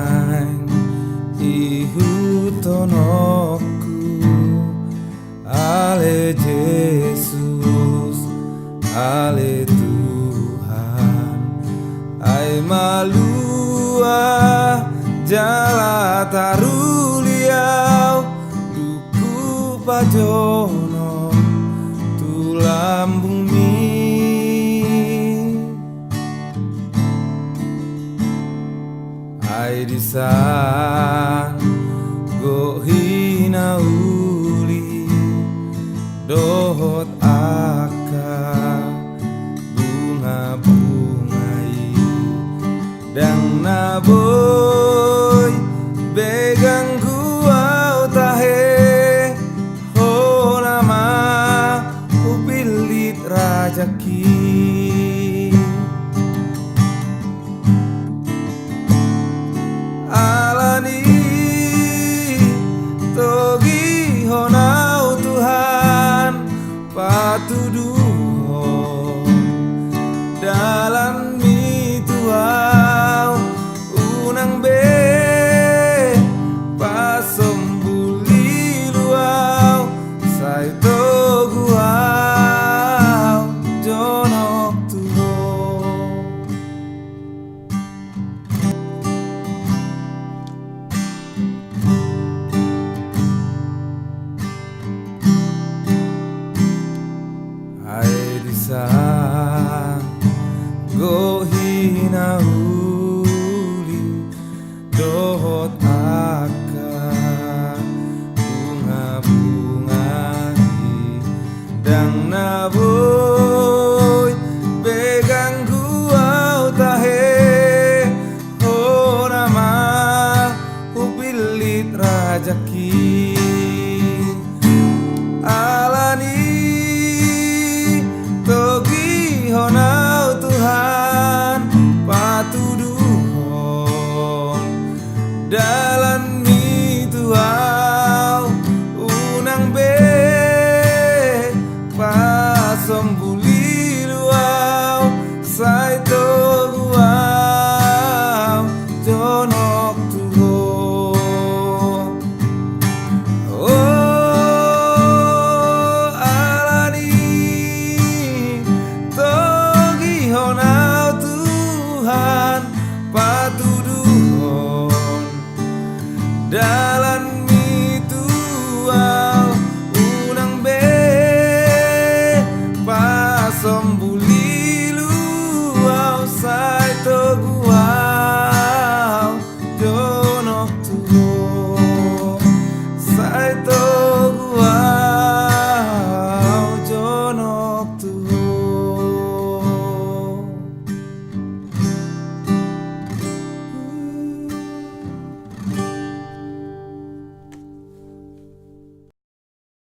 nang ihutonoku ale Yesus ale Tuhan ai malua jala taruliau duku pajono tulang bumi ai disan go hina uli dohot aka bunga-bungai dang naboy begang gua tahe ho nama upilit rajaki alani togi honau Tuhan patuduh dalam mi Tuhan unang be pasombuli luau sai toguau jonok Tuhan ai disan go hina uli dohot aka bunga-bungai dang naboy begang gua tahe ho nama upilit rajaki alani togi honau Tuhan patuduhon dalam mi Tuhan unang be pasombuli luau sai toguau jonok Tuhan oh alani togi honau Tuhan patuduhon dalam mi Tuhan unang be pasombuli